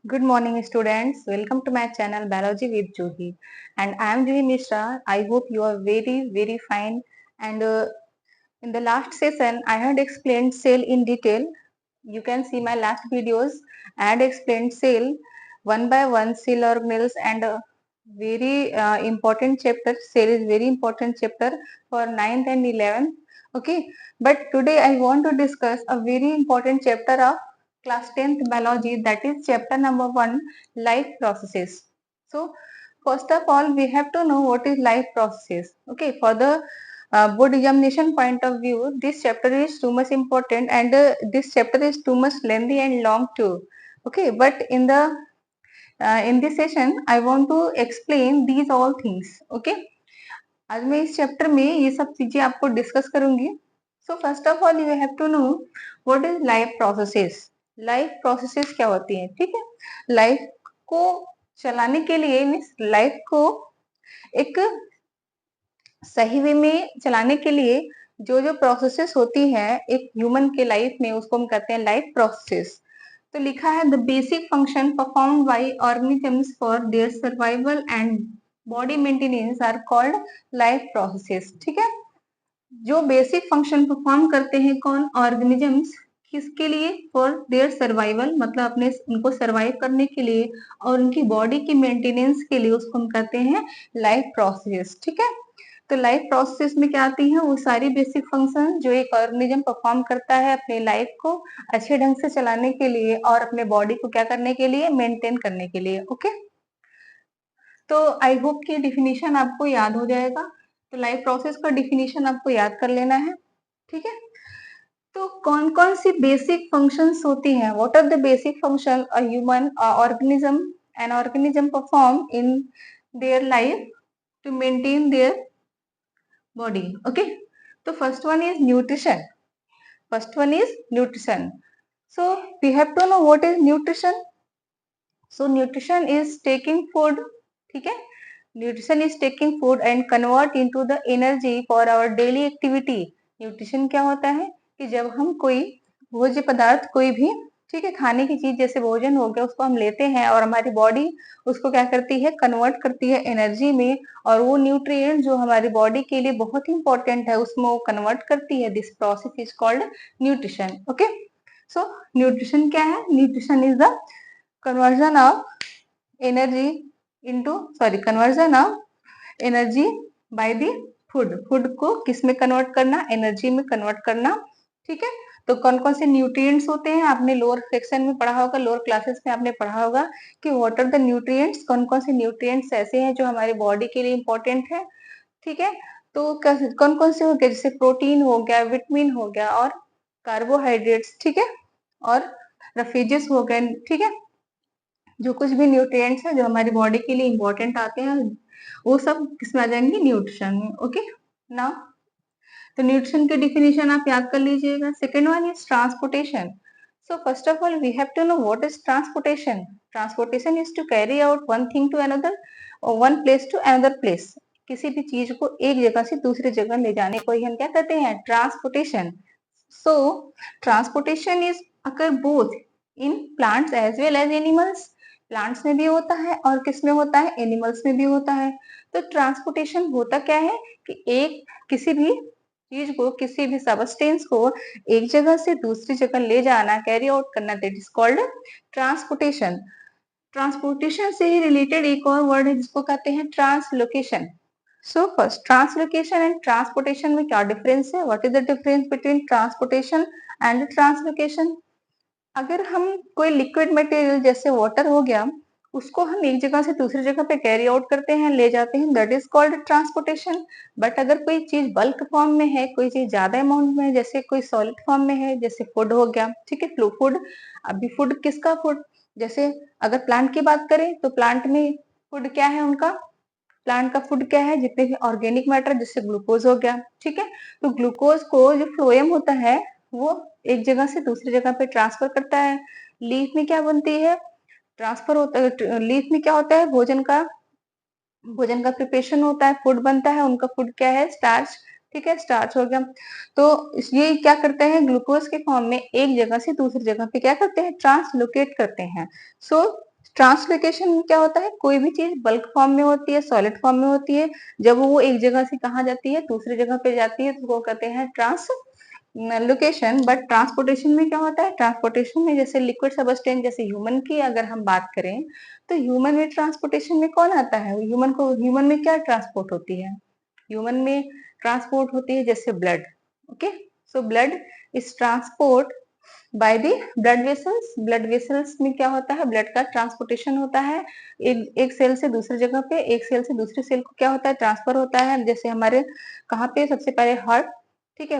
Good morning, students. Welcome to my channel Biology with Juhi. And I am Juhi Mishra. I hope you are very fine. And in the last session, I had explained cell in detail. You can see my last videos. I had explained cell one by one, cell organelles, and very important chapter. Cell is very important chapter for 9th and 11th. Okay. But today I want to discuss a very important chapter of class 10th biology, that is chapter number 1, life processes. So first of all we have to know what is life processes. Okay, for the board examination point of view, this chapter is too much important, and this chapter is too much lengthy and long too. Okay, but in this session I want to explain these all things. Okay, आज मैं इस chapter में ये सब चीजें आपको discuss करूंगी. So first of all you have to know what is life processes. Life processes क्या होती है? ठीक है, लाइफ को चलाने के लिए मीन्स लाइफ को एक सही वे में चलाने के लिए जो जो प्रोसेसेस होती है एक ह्यूमन के लाइफ में, उसको हम कहते हैं लाइफ प्रोसेस. तो लिखा है the basic function performed by organisms for their survival and body maintenance are called life processes. ठीक है, जो बेसिक फंक्शन परफॉर्म करते हैं कौन? ऑर्गेनिजम्स. किसके लिए? फॉर देयर सर्वाइवल, मतलब अपने उनको सर्वाइव करने के लिए और उनकी बॉडी की मेंटेनेंस के लिए, उसको हम कहते हैं लाइफ प्रोसेस. ठीक है, तो लाइफ प्रोसेस में क्या आती है? वो सारी बेसिक फंक्शन जो एक ऑर्गेनिज्म परफॉर्म करता है अपने लाइफ को अच्छे ढंग से चलाने के लिए और अपने बॉडी को क्या करने के लिए? मेंटेन करने के लिए. ओके, तो आई होप कि डिफिनीशन आपको याद हो जाएगा. तो लाइफ प्रोसेस का डिफिनीशन आपको याद कर लेना है. ठीक है, तो कौन कौन सी बेसिक फंक्शंस होती हैं? What are the basic function a human organism an organism perform in their life to maintain their body. Okay, so first one is nutrition. First one is nutrition. So we have to know what is nutrition. So nutrition is taking food. ठीक है, nutrition is taking food and convert into the energy for our daily activity. nutrition क्या होता है कि जब हम कोई भोज्य पदार्थ, कोई भी, ठीक है, खाने की चीज जैसे भोजन हो गया, उसको हम लेते हैं और हमारी बॉडी उसको क्या करती है? कन्वर्ट करती है एनर्जी में, और वो न्यूट्रिएंट जो हमारी बॉडी के लिए बहुत इंपॉर्टेंट है उसमें वो कन्वर्ट करती है. This process is called nutrition. Okay, so nutrition क्या है? Nutrition is the conversion of energy conversion of energy by the food. Food को किस में कन्वर्ट करना? एनर्जी में कन्वर्ट करना. ठीक है, तो कौन कौन से न्यूट्रिएंट्स होते हैं? आपने लोअर सेक्शन में पढ़ा होगा, लोअर क्लासेस में आपने पढ़ा होगा कि व्हाट आर द न्यूट्रिएंट्स. कौन कौन से न्यूट्रिएंट्स ऐसे हैं जो हमारी बॉडी के लिए इंपॉर्टेंट है. ठीक है, तो कौन कौन से हो गए? जैसे प्रोटीन हो गया, विटामिन हो गया और कार्बोहाइड्रेट्स. ठीक है, और रेफ्रिजरेंट्स हो गए. ठीक है, जो कुछ भी न्यूट्रिएंट्स है जो हमारी बॉडी के लिए इंपॉर्टेंट आते हैं वो सब किसमें आ जाएंगे? न्यूट्रिशन में. ओके, नाउ तो न्यूट्रिशन की डिफिनेशन आप याद कर लीजिएगा. Second one is transportation. So first of all we have to know what is transportation. Transportation is to carry out one thing to another or one place to another place. किसी भी चीज को एक जगह से दूसरी जगह ले जाने को ही हम क्या कहते हैं? Transportation. So transportation is occur both in plants as well as animals. Plants में भी होता है और किस में होता है? एनिमल्स में भी होता है. तो ट्रांसपोर्टेशन होता क्या है कि एक किसी भी चीज को, किसी भी सबस्टेंस को एक जगह से दूसरी जगह ले जाना, कैरी आउट करना, that is called transportation. Transportation से ही रिलेटेड एक और वर्ड है जिसको कहते हैं translocation. So first, translocation and transportation में क्या डिफरेंस है? What is the difference between transportation and translocation? अगर हम कोई लिक्विड मटेरियल जैसे वाटर हो गया, उसको हम एक जगह से दूसरी जगह पे कैरी आउट करते हैं, ले जाते हैं, that is called transportation. But अगर कोई चीज बल्क फॉर्म में है, कोई चीज ज्यादा अमाउंट में है, जैसे कोई सॉलिड फॉर्म में है, जैसे फूड हो गया, ठीक है, फ्लो फूड. अभी फूड किसका? फूड. जैसे अगर प्लांट की बात करें तो प्लांट में फूड क्या है उनका? प्लांट का फूड क्या है? जितने भी ऑर्गेनिक मैटर, जैसे ग्लूकोज हो गया. ठीक है, तो ग्लूकोज को जो फ्लोएम होता है वो एक जगह से दूसरी जगह पे ट्रांसफर करता है. लीफ में क्या बनती है? ट्रांसफर होता है. लीफ में क्या होता है? भोजन का प्रिपरेशन होता है, फूड बनता है. उनका फूड क्या है? स्टार्च. ठीक है, स्टार्च हो गया. तो ये क्या करते हैं? ग्लूकोज के फॉर्म में एक जगह से दूसरी जगह पे क्या करते हैं? ट्रांसलोकेट करते हैं. सो ट्रांसलोकेशन में क्या होता है, कोई भी चीज बल्क फॉर्म में होती है, सॉलिड फॉर्म में होती है, जब वो एक जगह से कहाँ जाती है, दूसरी जगह पे जाती है, तो वो कहते हैं ट्रांसलोकेशन। बट ट्रांसपोर्टेशन में क्या होता है, ट्रांसपोर्टेशन में जैसे लिक्विड सबस्टेंस, जैसे ह्यूमन की अगर हम बात करें, तो ह्यूमन में ट्रांसपोर्टेशन में कौन आता है, ह्यूमन में क्या ट्रांसपोर्ट होती है, ह्यूमन में ट्रांसपोर्ट होती है जैसे blood. Okay, so blood is transport by the blood vessels. Blood vessels में क्या होता है, ब्लड का ट्रांसपोर्टेशन होता है एक सेल से दूसरी जगह पे, एक सेल से दूसरी सेल को क्या होता है, ट्रांसफर होता है। जैसे हमारे कहाँ पे, सबसे पहले हार्ट, ठीक है,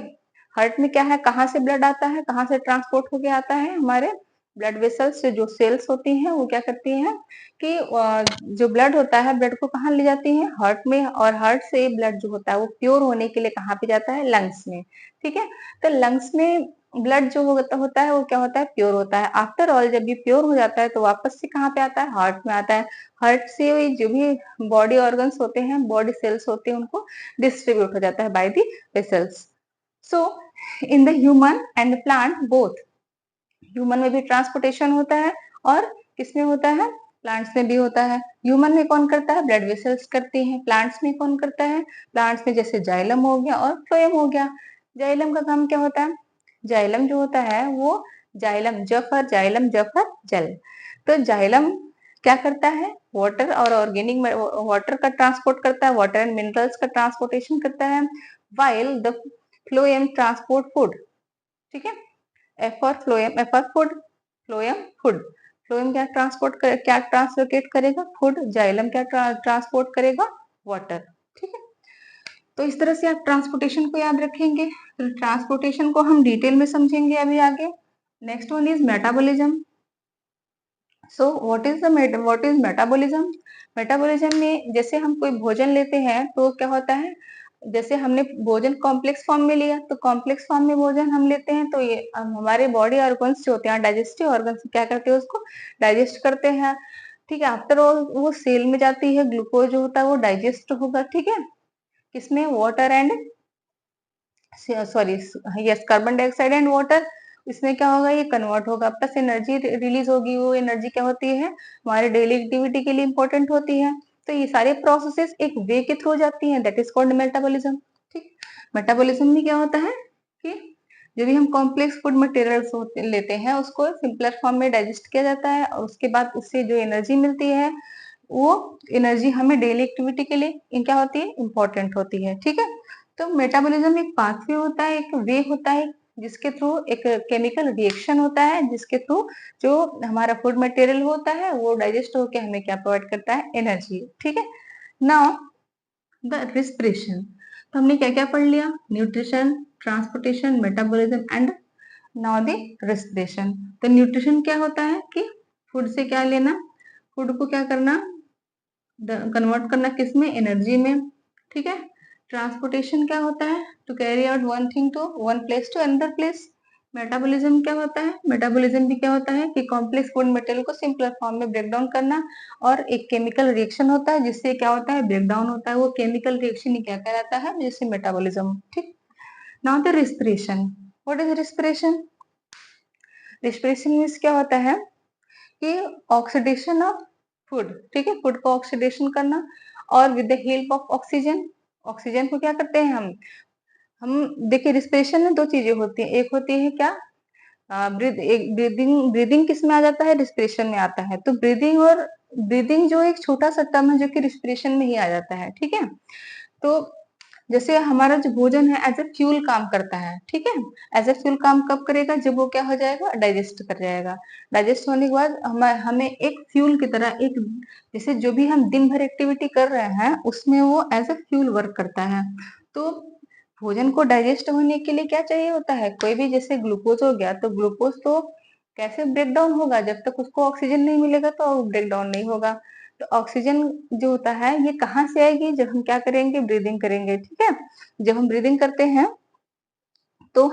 हार्ट में क्या है, कहाँ से ब्लड आता है, कहाँ से ट्रांसपोर्ट होके आता है, हमारे ब्लड वेसल्स से जो सेल्स होती हैं वो क्या करती हैं कि जो ब्लड होता है, ब्लड को कहाँ ले जाती है, हार्ट में, और हार्ट से ब्लड जो होता है वो प्योर होने के लिए कहाँ पे जाता है, लंग्स में। ठीक है, तो लंग्स में ब्लड जो होता है वो क्या होता है, प्योर होता है। आफ्टर ऑल जब ये प्योर हो जाता है तो वापस से कहाँ पे आता है, हार्ट में आता है। हार्ट से जो भी बॉडी ऑर्गन्स होते हैं, बॉडी सेल्स होते हैं, उनको डिस्ट्रीब्यूट हो जाता है by the vessels. So in the human and plant both, human में भी ट्रांसपोर्टेशन होता है और किसमें होता है, प्लांट्स में भी होता है। ह्यूमन में कौन करता है, ब्लड वेसल्स करती हैं। प्लांट्स में कौन करता है, प्लांट्स में जैसे जाइलम हो गया और फ्लोएम हो गया। जाइलम का काम क्या होता है, जाइलम जो होता है वो जाइलम जफर, जाइलम जफर जल। तो जाइलम क्या करता है, वाटर और ऑर्गेनिक वाटर का ट्रांसपोर्ट करता है, वाटर एंड मिनरल्स का ट्रांसपोर्टेशन करता है, while the phloem transport food. ठीक है, F for phloem, F for food, phloem food. Phloem क्या क्या ट्रांसलोकेट करेगा, फूड। जाइलम क्या ट्रांसपोर्ट करेगा, वाटर। ठीक है, तो इस तरह से आप ट्रांसपोर्टेशन को याद रखेंगे। तो ट्रांसपोर्टेशन को हम डिटेल में समझेंगे अभी आगे। Next one is metabolism. So what is metabolism. Metabolism में जैसे हम कोई भोजन लेते हैं तो क्या होता है, जैसे हमने भोजन कॉम्प्लेक्स फॉर्म में लिया, तो कॉम्प्लेक्स फॉर्म में भोजन हम लेते हैं तो ये हमारे बॉडी ऑर्गन्स जो होते हैं, डाइजेस्टिव ऑर्गन्स क्या करते हैं, उसको डाइजेस्ट करते हैं। ठीक है, आफ्टर ऑल वो सेल में जाती है, ग्लूकोज जो होता है वो डाइजेस्ट होगा। ठीक है, किसमें, water and sorry yes, carbon dioxide and water, इसमें क्या होगा, ये कन्वर्ट होगा, प्लस एनर्जी रिलीज होगी। वो एनर्जी क्या होती है, हमारे डेली एक्टिविटी के लिए इंपॉर्टेंट होती है। तो ये सारे प्रोसेसेस एक वे के थ्रू जाती हैं, दैट इज कॉल्ड मेटाबॉलिज्म। ठीक, मेटाबॉलिज्म में क्या होता है कि जब भी हम कॉम्प्लेक्स फूड मटेरियल्स लेते हैं, उसको सिंपलर फॉर्म में डाइजेस्ट किया जाता है, और उसके बाद उससे जो एनर्जी मिलती है, वो एनर्जी हमें डेली एक्टिविटी के लिए क्या होती है, इंपॉर्टेंट होती है। ठीक है, तो मेटाबॉलिज्म एक पाथवे होता है, एक वे होता है, जिसके थ्रू एक केमिकल रिएक्शन होता है, जिसके थ्रू जो हमारा फूड मटेरियल होता है वो डाइजेस्ट होकर हमें क्या प्रोवाइड करता है, एनर्जी। ठीक है, नाउ द रिस्पिरेशन। तो हमने क्या क्या पढ़ लिया, nutrition, transportation, metabolism and now the respiration. तो न्यूट्रिशन क्या होता है कि फूड से क्या लेना, फूड को क्या करना, कन्वर्ट करना किसमें, एनर्जी में। ठीक है, ट्रांसपोर्टेशन क्या होता है, to carry out one thing to one place to another place. Metabolism क्या होता है, मेटाबॉलिज्म भी क्या होता है कि कॉम्प्लेक्स फूड मटेरियल को सिंपलर फॉर्म में ब्रेक डाउन करना, और एक केमिकल रिएक्शन होता है जिससे क्या होता है, ब्रेक डाउन होता है। वो केमिकल रिएक्शन ही क्या कहलाता है, जिससे मेटाबॉलिज्म। ठीक, now the respiration. What is respiration, respiration means क्या होता है कि ऑक्सीडेशन ऑफ फूड। ठीक है, फूड को ऑक्सीडेशन करना, और with the help of oxygen, oxygen को क्या करते हैं हम देखिए, रिस्पिरेशन में दो चीजें होती हैं, एक होती है क्या, ब्रीदिंग। ब्रीदिंग किस में आ जाता है, रिस्पिरेशन में आता है। तो ब्रीदिंग जो एक छोटा सा टर्म है जो कि रिस्पिरेशन में ही आ जाता है। ठीक है, तो जैसे हमारा जो भोजन है एज ए फ्यूल काम करता है। ठीक है, एज ए फ्यूल काम कब करेगा, जब वो क्या हो जाएगा, डाइजेस्ट कर जाएगा। डाइजेस्ट होने के बाद हमें एक फ्यूल की तरह, एक जैसे जो भी हम दिन भर एक्टिविटी कर रहे हैं उसमें वो एज ए फ्यूल वर्क करता है। तो भोजन को डाइजेस्ट होने के लिए क्या चाहिए होता है, कोई भी, जैसे ग्लूकोज हो गया, तो ग्लूकोज तो कैसे ब्रेक डाउन होगा, जब तक उसको ऑक्सीजन नहीं मिलेगा तो ब्रेक डाउन नहीं होगा। तो ऑक्सीजन जो होता है ये कहाँ से आएगी, जब हम क्या करेंगे, ब्रीदिंग करेंगे। ठीक है, जब हम ब्रीदिंग करते हैं तो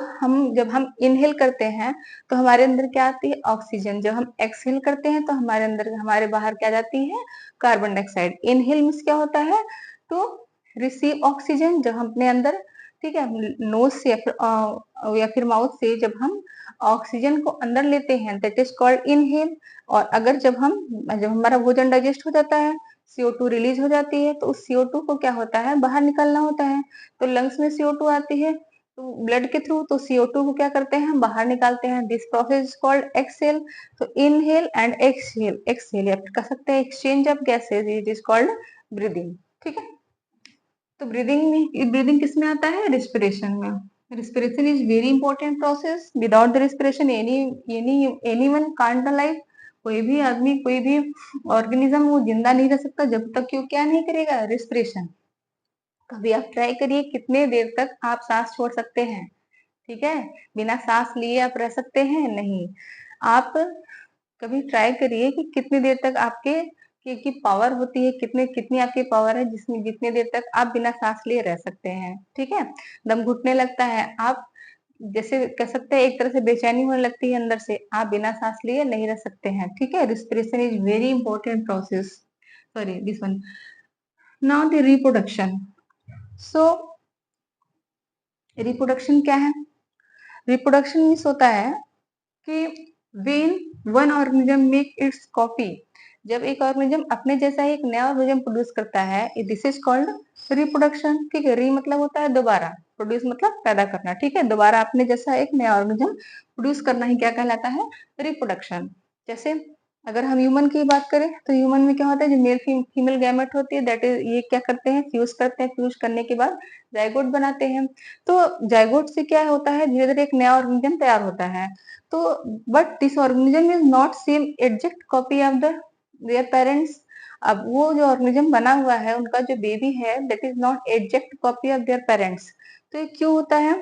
जब हम इनहेल करते हैं तो हमारे अंदर क्या आती है, ऑक्सीजन। जब हम एक्सहेल करते हैं तो हमारे बाहर क्या जाती है, कार्बन डाइऑक्साइड। इनहेल मीन्स क्या होता है, तो रिसीव ऑक्सीजन, जब हम अपने अंदर ठीक है? नोज़ से या फिर माउथ से जब हम ऑक्सीजन को अंदर लेते हैं दैट इज़ कॉल्ड इनहेल। और अगर जब हमारा भोजन डाइजेस्ट हो जाता है, CO2 रिलीज़ हो जाती है, तो उस CO2 को क्या होता है बाहर निकालना होता है। तो लंग्स में CO2 आती है, तो ब्लड के थ्रू तो CO2 को क्या करते हैं बाहर निकालते हैं। This process is called exhale. तो इनहेल एंड एक्सहेल, एक्सहेल या फिर कह सकते हैं exchange of gases it is called breathing. ठीक है? तो ब्रीदिंग किसमें आता है? रिस्पिरेशन में। Respiration is very important process. Without the respiration anyone can't alive. कोई भी आदमी, कोई भी ऑर्गेनिज्म वो जिंदा नहीं रह सकता जब तक कि वो क्या नहीं करेगा? रिस्पिरेशन। कभी आप ट्राई करिए कितने देर तक आप सांस छोड़ सकते हैं। ठीक है? बिना सांस लिए आप रह सकते हैं? नहीं। आप कभी ट्राई करिए कि कितनी देर तक आपके की पावर होती है, कितनी आपकी पावर है जिसमें जितनी देर तक आप बिना सांस लिए रह सकते हैं। ठीक है? दम घुटने लगता है, आप जैसे कह सकते हैं एक तरह से बेचैनी होने लगती है अंदर से, आप बिना सांस लिए नहीं रह सकते हैं। ठीक है? Respiration is very important process. Sorry this one. Now the reproduction. So reproduction क्या है? रिप्रोडक्शन मीन्स होता है कि when one organism make it's copy, जब एक ऑर्गेनिज्म अपने जैसा ही एक नया ऑर्गेनिज्म प्रोड्यूस करता है, दिस इज कॉल्ड रिप्रोडक्शन। ठीक है? री मतलब होता है दोबारा, प्रोड्यूस मतलब पैदा करना। ठीक है? दोबारा अपने जैसा एक नया ऑर्गेनिज्म प्रोड्यूस करना ही क्या कहलाता है? रिप्रोडक्शन। जैसे अगर हम ह्यूमन की बात करें तो ह्यूमन में क्या होता है, जो मेल फीमेल गैमेट होती है दैट इज ये क्या करते हैं? फ्यूज करते हैं। फ्यूज करने के बाद जाइगोट बनाते हैं। तो जाइगोट से क्या होता है? धीरे धीरे एक नया ऑर्गेनिज्म तैयार होता है। तो but this organism is not same exact copy of the their parents. अब वो जो ऑर्गेनिज्म बना हुआ है, उनका जो बेबी है that is not exact copy of their parents. तो ये क्यों होता है?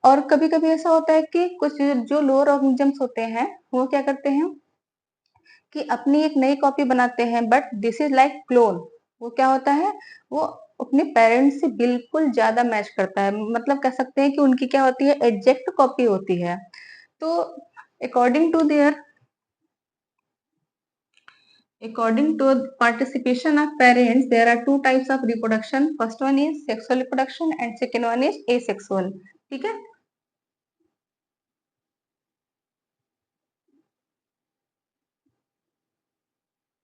और कभी कभी ऐसा होता है कि कुछ जो लोअर ऑर्गेनिजम्स होते हैं वो क्या करते हैं कि अपनी एक नई कॉपी बनाते हैं, but this is like clone. वो क्या होता है? वो अपने पेरेंट्स से बिल्कुल ज्यादा मैच करता है, मतलब कह सकते हैं कि उनकी क्या होती है? एग्जैक्ट कॉपी होती है। तो according to their according to participation of parents, there are two types of reproduction. First one is sexual reproduction and second one is asexual. ठीक है?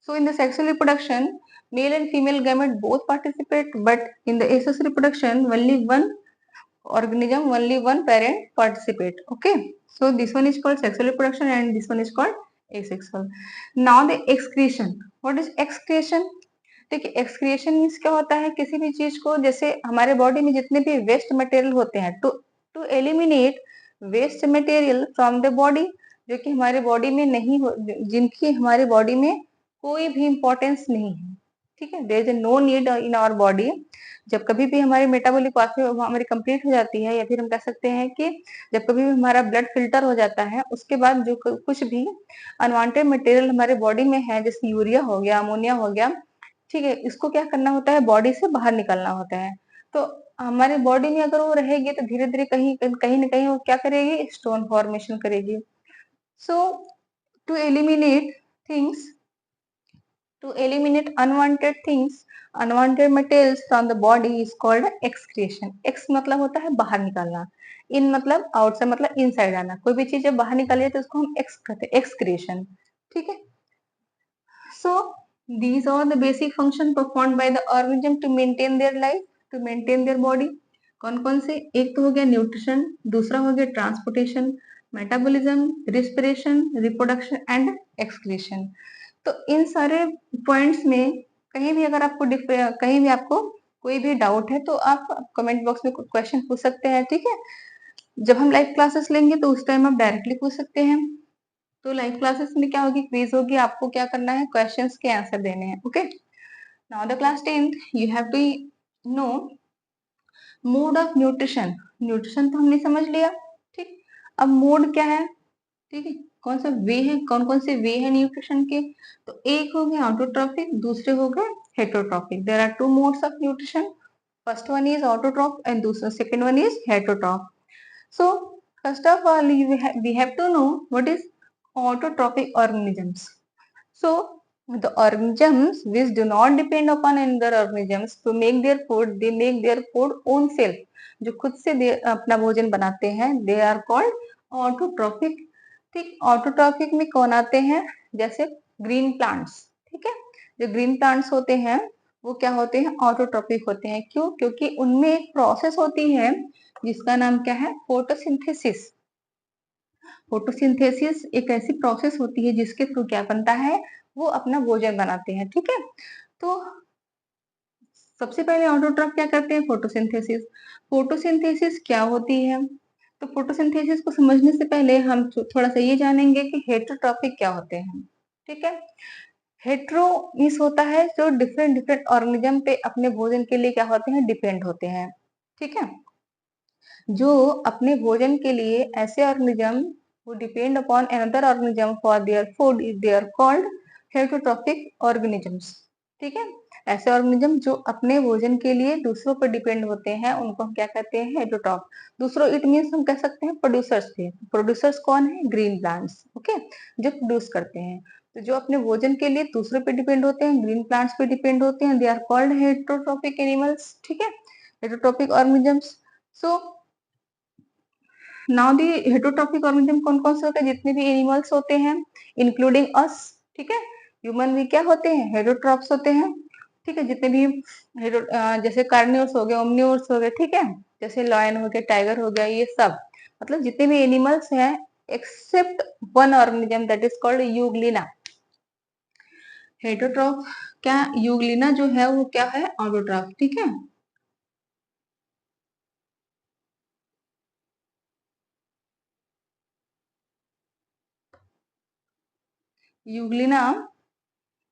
So in the sexual reproduction, male and female gamete both participate, but in the asexual reproduction, only one organism, only one parent participate. Okay? So this one is called sexual reproduction and this one is called asexual. Now the excretion. What is excretion? देखिए excretion means क्या होता है? किसी भी चीज को, जैसे हमारे बॉडी में जितने भी वेस्ट मटेरियल होते हैं, to eliminate waste material from the body, जो कि हमारे बॉडी में नहीं हो, जिनकी हमारे बॉडी में कोई भी इंपॉर्टेंस नहीं है। ठीक है? There is no need in our body. जब कभी भी हमारी मेटाबॉलिक पाथवे हमारी कंप्लीट हो जाती है, या फिर हम कह सकते हैं कि जब कभी भी हमारा ब्लड फिल्टर हो जाता है, उसके बाद जो कुछ भी अनवांटेड मटेरियल हमारे बॉडी में है, जैसे यूरिया हो गया, अमोनिया हो गया, ठीक है, इसको क्या करना होता है? बॉडी से बाहर निकालना होता है। तो हमारे बॉडी में अगर वो रहेगी तो धीरे धीरे कहीं ना कहीं वो क्या करेगी? स्टोन फॉर्मेशन करेगी। So to eliminate things, to eliminate unwanted things, unwanted materials from the body is called excretion. Ex मतलब होता है बाहर निकालना, in मतलब outside मतलब inside आना। कोई भी चीज जब बाहर निकाली तो उसको हम एक्स कहते हैं, excretion। ठीक है? So these are the basic function performed by the organism to maintain their life, to maintain their body. कौन कौन से? एक तो हो गया न्यूट्रिशन, दूसरा हो गया transportation, metabolism, respiration, reproduction and excretion. तो इन सारे पॉइंट्स में कहीं भी अगर आपको कहीं भी आपको कोई भी डाउट है तो आप कमेंट बॉक्स में क्वेश्चन पूछ सकते हैं। ठीक है? जब हम लाइव क्लासेस लेंगे तो उस टाइम आप डायरेक्टली पूछ सकते हैं। तो लाइव क्लासेस में क्या होगी? क्विज होगी, आपको क्या करना है? क्वेश्चंस के आंसर देने हैं। Okay? Now the class 10th you have to know mode of nutrition. Nutrition तो हमने समझ लिया। ठीक? अब मोड क्या है? ठीक है? कौन सा वे है, कौन कौन से वे है न्यूट्रिशन के? तो एक हो गया ऑटोट्रॉफिक, दूसरे हो गए heterotrophic. There are two modes of nutrition. First one is autotroph and दूसरा second one is heterotroph. So first of all, we have to know what is autotrophic organisms. So the organisms which do not depend upon another organisms to make their food, they make their food own self. जो खुद से अपना भोजन बनाते हैं, they are called autotrophic. ठीक, autotrophic में कौन आते हैं? जैसे ग्रीन प्लांट्स। ठीक है, जो ग्रीन प्लांट्स होते हैं वो क्या होते हैं? ऑटोट्रॉफिक होते हैं। क्यों? क्योंकि उनमें एक प्रोसेस होती है जिसका नाम क्या है? फोटोसिंथेसिस। फोटोसिंथेसिस एक ऐसी प्रोसेस होती है जिसके थ्रू क्या बनता है? वो अपना भोजन बनाते हैं। ठीक है, तो सबसे पहले ऑटोट्रॉफ क्या करते हैं? फोटोसिंथेसिस। फोटोसिंथेसिस क्या होती है? तो फोटोसिंथेसिस को समझने से पहले हम थोड़ा सा ये जानेंगे कि हेटेरोट्रॉफिक क्या होते हैं। ठीक है, हेटेरो मीन्स होता है जो डिफरेंट डिफरेंट ऑर्गेनिज्म पे अपने भोजन के लिए क्या होते हैं? डिपेंड होते हैं। ठीक है, जो अपने भोजन के लिए ऐसे organism who depend upon another organism for their food, they are called heterotrophic organisms. ठीक है, ऐसे ऑर्गेनिज्म जो अपने भोजन के लिए दूसरों पर डिपेंड होते हैं उनको हम क्या कहते हैं? हेटेरोट्रॉफ। दूसरों इट मीन्स हम कह सकते हैं प्रोड्यूसर्स थे। प्रोड्यूसर्स कौन है? Green plants. ओके, जो प्रोड्यूस करते हैं। तो जो अपने भोजन के लिए दूसरों पे डिपेंड होते हैं, ग्रीन प्लांट्स पे डिपेंड होते हैं, they are called heterotrophic animals. ठीक है, heterotrophic organisms. So now the heterotrophic organism कौन कौन से होते हैं? जितने भी एनिमल्स होते हैं इंक्लूडिंग अस। ठीक है, ह्यूमन भी क्या होते हैं? हेटेरोट्रॉफ्स होते हैं। ठीक है, जितने भी जैसे कार्निवोर्स हो गए, ओमनिवोर्स हो गए। ठीक है, जैसे लायन हो गया, टाइगर हो गया, ये सब मतलब जितने भी एनिमल्स हैं except one organism that is called Euglena. Heterotroph क्या? यूग्लिना जो है वो क्या है? ऑटोट्रॉफ। ठीक है, Euglena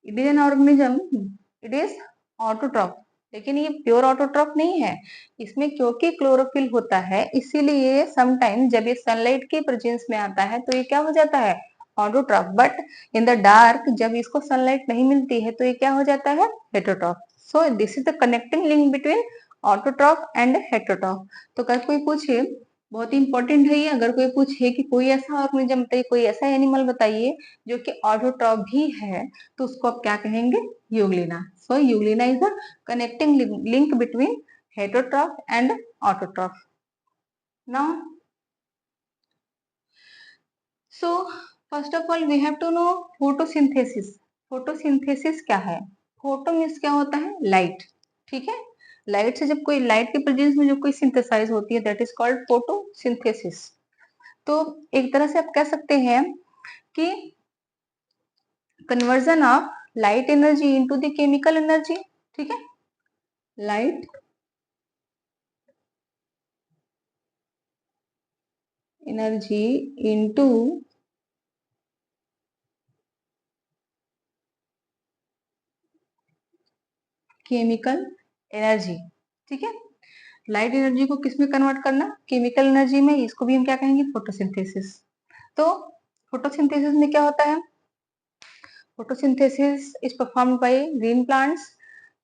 it is an organism, it is autotroph. लेकिन ये प्योर ऑटोट्रॉफ नहीं है। इसमें क्योंकि क्लोरोफिल होता है इसीलिए समटाइम जब ये सनलाइट के प्रेजेंस में आता है तो ये क्या हो जाता है? Autotroph. But in the dark जब इसको सनलाइट नहीं मिलती है तो ये क्या हो जाता है? Heterotroph. So this is the connecting link between autotroph and heterotroph. तो अगर कोई पूछे, बहुत ही इंपॉर्टेंट है ये, अगर कोई पूछे कि कोई ऐसा ऑर्गेनिज्म बताइए, कोई ऐसा एनिमल बताइए जो कि ऑटोट्रॉफ भी है, तो उसको आप क्या कहेंगे? Euglena. So euglena is the connecting link between heterotroph and autotroph. Now so first of all we have to know photosynthesis. Photosynthesis क्या है? फोटो मीन्स क्या होता है? लाइट। ठीक है, लाइट से जब कोई लाइट के प्रेजेंस में जो कोई सिंथेसाइज होती है दैट इज कॉल्ड फोटोसिंथेसिस। तो एक तरह से आप कह सकते हैं कि conversion of light energy into the chemical energy. ठीक है, light energy into chemical energy. ठीक है, लाइट एनर्जी को किस में कन्वर्ट करना? केमिकल एनर्जी में। इसको भी हम क्या कहेंगे? फोटोसिंथेसिस। तो फोटोसिंथेसिस में क्या होता है? Photosynthesis is performed by green plants.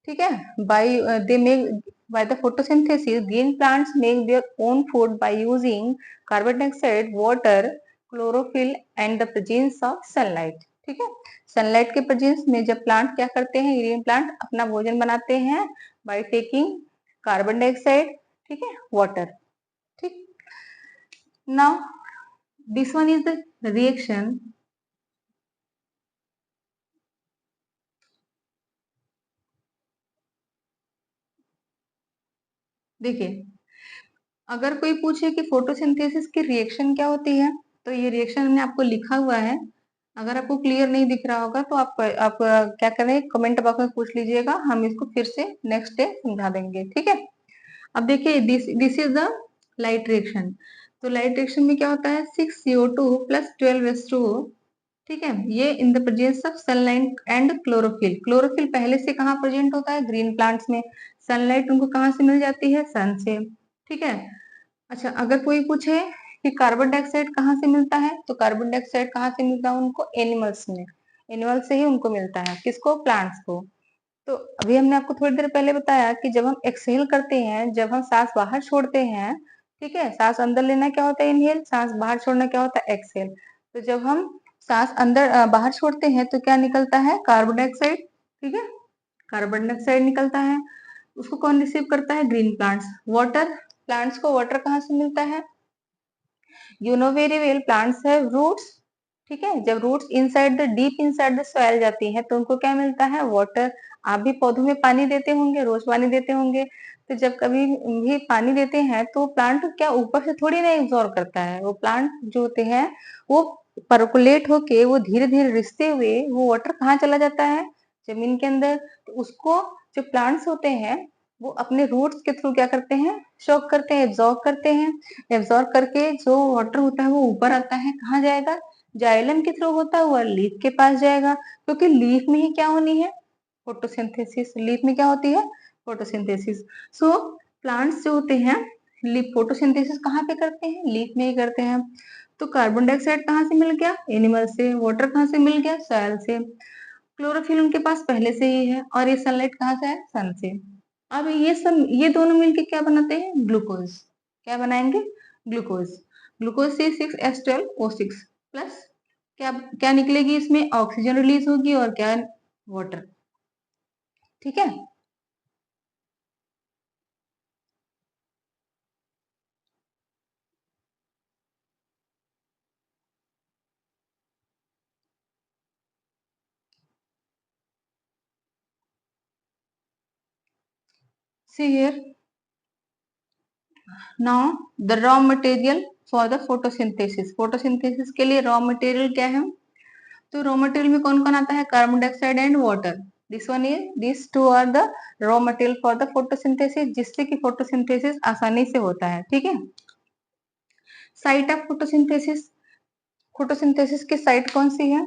ठीक है, by they make by the photosynthesis green plants make their own food by using carbon dioxide, water, chlorophyll and the presence of sunlight. ठीक है, sunlight के presence में जब plant क्या करते हैं? ग्रीन प्लांट अपना भोजन बनाते हैं बाय टेकिंग कार्बन डाइऑक्साइड, ठीक है, वाटर। ठीक, now this one is the reaction. देखिए, अगर कोई पूछे कि फोटोसिंथेसिस की रिएक्शन क्या होती है तो ये रिएक्शन हमने आपको लिखा हुआ है। अगर आपको क्लियर नहीं दिख रहा होगा तो आप क्या करें? कमेंट बॉक्स में पूछ लीजिएगा, हम इसको फिर से नेक्स्ट डे समझा देंगे। ठीक है, अब देखिए this is the light reaction. तो लाइट रिएक्शन में क्या होता है? 6CO2 plus 12H2। ठीक है, ये in the presence of sunlight and chlorophyll. Chlorophyll पहले से कहाँ प्रेजेंट होता है? ग्रीन प्लांट्स में। सनलाइट उनको कहाँ से मिल जाती है? सन से। ठीक है, अच्छा अगर कोई पूछे कि कार्बन डाइऑक्साइड कहाँ से मिलता है तो कार्बन डाइऑक्साइड कहाँ से मिलता है उनको? एनिमल्स में। एनिमल से ही उनको मिलता है। किसको? प्लांट्स को। तो अभी हमने आपको थोड़ी देर पहले बताया कि जब हम एक्सहेल करते हैं, जब हम सांस बाहर छोड़ते हैं, ठीक है, सांस अंदर लेना क्या होता है? इनहेल। सांस बाहर छोड़ना क्या होता है? एक्सहेल। तो जब हम सांस अंदर बाहर छोड़ते हैं तो क्या निकलता है? Carbon dioxide. ठीक है, कार्बन डाइऑक्साइड निकलता है। उसको कौन रिसीव करता है? Green plants. वाटर प्लांट्स को वाटर कहाँ से मिलता है? You know very well, plants have roots. ठीक है, जब roots inside the deep inside the soil जाती हैं तो उनको क्या मिलता है? वाटर। आप भी पौधों में पानी देते होंगे, रोज पानी देते होंगे, तो जब कभी भी पानी देते हैं तो प्लांट क्या ऊपर से थोड़ी ना एब्जॉर्ब करता है, वो प्लांट जो होते हैं वो परकुलेट होके वो धीरे धीरे रिसते हुए वो वाटर कहाँ चला जाता है? जमीन के अंदर। तो उसको जो प्लांट्स होते हैं वो अपने रूट्स के थ्रू क्या करते हैं? शॉक करते हैं, एब्जॉर्ब करते हैं। एब्जॉर्ब करके जो वाटर होता है वो ऊपर आता है, कहाँ जाएगा? जाइलम के थ्रू होता हुआ लीफ के पास जाएगा, क्योंकि लीफ में ही क्या होनी है? फोटोसिंथेसिस। लीफ में क्या होती है? फोटोसिंथेसिस। सो प्लांट्स जो होते हैं लीफ फोटोसिंथेसिस कहाँ पे करते हैं? लीफ में ही करते हैं। तो कार्बन डाइऑक्साइड कहाँ से मिल गया? एनिमल से। वाटर कहाँ से मिल गया? सॉइल से। क्लोरोफिल उनके पास पहले से ही है, और ये सनलाइट कहाँ से है? सन से। अब ये दोनों मिलके क्या बनाते हैं? ग्लूकोज। क्या बनाएंगे? ग्लूकोज। ग्लूकोज से 6H12O6 प्लस क्या क्या निकलेगी? इसमें ऑक्सीजन रिलीज होगी और क्या? वाटर। ठीक है। See here, now the raw material for the photosynthesis. Photosynthesis के लिए रॉ मटेरियल क्या है? तो रॉ मटेरियल में कौन कौन आता है? Carbon dioxide and water. This two are the raw material for the photosynthesis, जिससे कि फोटोसिंथेसिस आसानी से होता है। ठीक है। Site of photosynthesis. फोटोसिंथेसिस की साइट कौन सी है?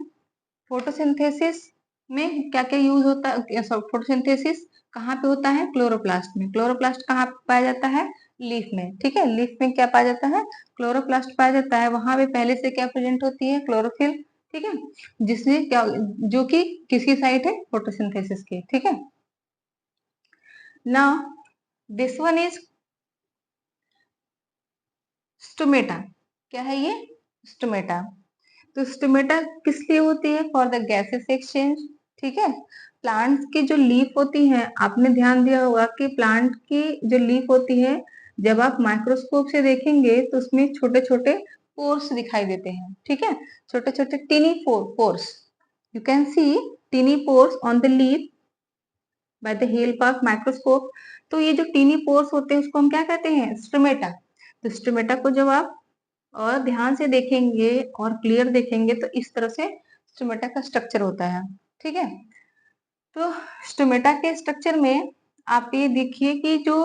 फोटोसिंथेसिस में क्या क्या यूज होता है? फोटोसिंथेसिस कहाँ पे होता है? क्लोरोप्लास्ट में। क्लोरोप्लास्ट कहाँ पाया जाता है? लीफ में। ठीक है, लीफ में क्या पाया जाता है? क्लोरोप्लास्ट पाया जाता है। वहां पे पहले से क्या प्रेजेंट होती है? क्लोरोफिल। ठीक है, जिसमें क्या, जो कि किसकी साइट है? फोटोसिंथेसिस की। ठीक है। Now this one is stomata. क्या है ये? स्टोमेटा। तो स्टोमेटा किस लिए होती है? For the gases exchange. ठीक है। प्लांट्स की जो लीफ होती है, आपने ध्यान दिया होगा कि प्लांट की जो लीफ होती है, जब आप माइक्रोस्कोप से देखेंगे तो उसमें छोटे छोटे पोर्स दिखाई देते हैं। ठीक है, छोटे छोटे tiny pores. You can see tiny pores on the leaf by the help of microscope. तो ये जो टीनी पोर्स होते हैं उसको हम क्या कहते हैं? स्टोमेटा। तो स्टोमेटा को जब आप और ध्यान से देखेंगे और क्लियर देखेंगे तो इस तरह से स्टोमेटा का स्ट्रक्चर होता है। ठीक है। तो स्टोमेटा के स्ट्रक्चर में आप ये देखिए कि जो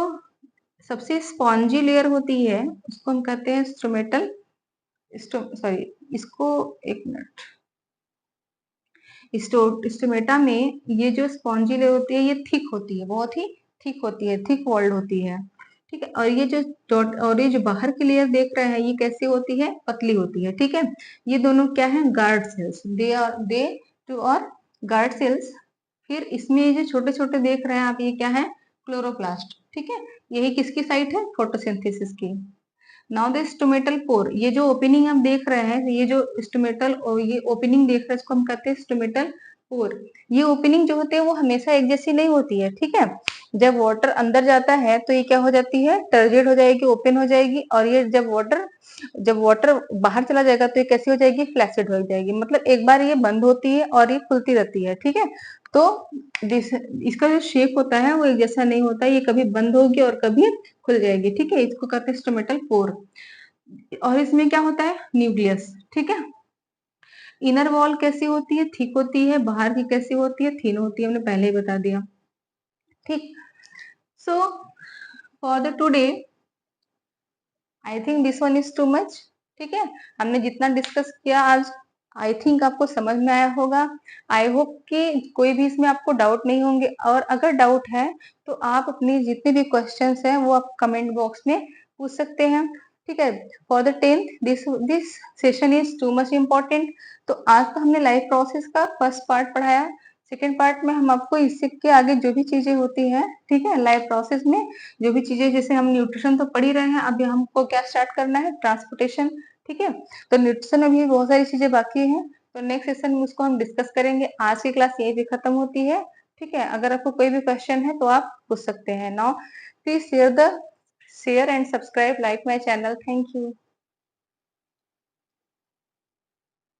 सबसे स्पॉन्जी लेयर होती है उसको हम कहते हैं स्टोमेटल सॉरी, इसको एक मिनट, स्टोमेटा में ये जो स्पॉन्जी लेयर होती है ये थिक होती है, बहुत ही थिक होती है, थिक वॉल्ड होती है। ठीक है, और ये जो और ये जो बाहर की लेयर देख रहे हैं ये कैसी होती है? पतली होती है। ठीक है, ये दोनों क्या है? Guard cells. दे टू और गार्ड सेल्स। फिर इसमें ये जो छोटे छोटे देख रहे हैं आप, ये क्या है? क्लोरोप्लास्ट। ठीक है, यही किसकी साइट है? फोटोसिंथेसिस की। Now the stomatal pore. ये जो ओपनिंग हम देख रहे हैं, ये जो स्टोमेटल और ये ओपनिंग देख रहे हैं इसको हम कहते हैं स्टोमेटल पोर। ये ओपनिंग जो होती है वो हमेशा एक जैसी नहीं होती है। ठीक है, जब वाटर अंदर जाता है तो ये क्या हो जाती है? टर्जेड हो जाएगी, ओपन हो जाएगी। और ये जब वाटर बाहर चला जाएगा तो ये कैसी हो जाएगी? फ्लैसिड हो जाएगी। मतलब एक बार ये बंद होती है और ये खुलती रहती है। ठीक है, तो इसका जो शेप होता है वो एक जैसा नहीं होता, ये कभी बंद होगी और कभी खुल जाएगी। ठीक है, इसको कहते हैं स्टोमेटल पोर। और इसमें क्या होता है? न्यूक्लियस। ठीक है, इनर वॉल कैसी होती है? थिक होती है। बाहर की कैसी होती है? थिन होती है, हमने पहले ही बता दिया। ठीक। So for the today I think this one is too much. ठीक है, हमने जितना डिस्कस किया आज आई थिंक आपको समझ में आया होगा। आई होप कि कोई भी इसमें आपको डाउट नहीं होंगे, और अगर डाउट है तो आप अपनी जितने भी क्वेश्चंस हैं वो आप कमेंट बॉक्स में पूछ सकते हैं। ठीक है, for the 10th this session is too much important. तो आज तो हमने लाइफ प्रोसेस का फर्स्ट पार्ट पढ़ाया। सेकेंड पार्ट में हम आपको इससे के आगे जो भी चीजें होती हैं, ठीक है, लाइफ प्रोसेस में जो भी चीजें, जैसे हम न्यूट्रिशन तो पढ़ ही रहे हैं, अभी हमको क्या स्टार्ट करना है? ट्रांसपोर्टेशन। ठीक है, तो न्यूट्रिशन में भी बहुत सारी चीजें बाकी हैं, तो नेक्स्ट सेशन में उसको हम डिस्कस करेंगे। आज की क्लास यही भी खत्म होती है। ठीक है, अगर आपको कोई भी क्वेश्चन है तो आप पूछ सकते हैं। Now please share the share and subscribe like my channel. Thank you.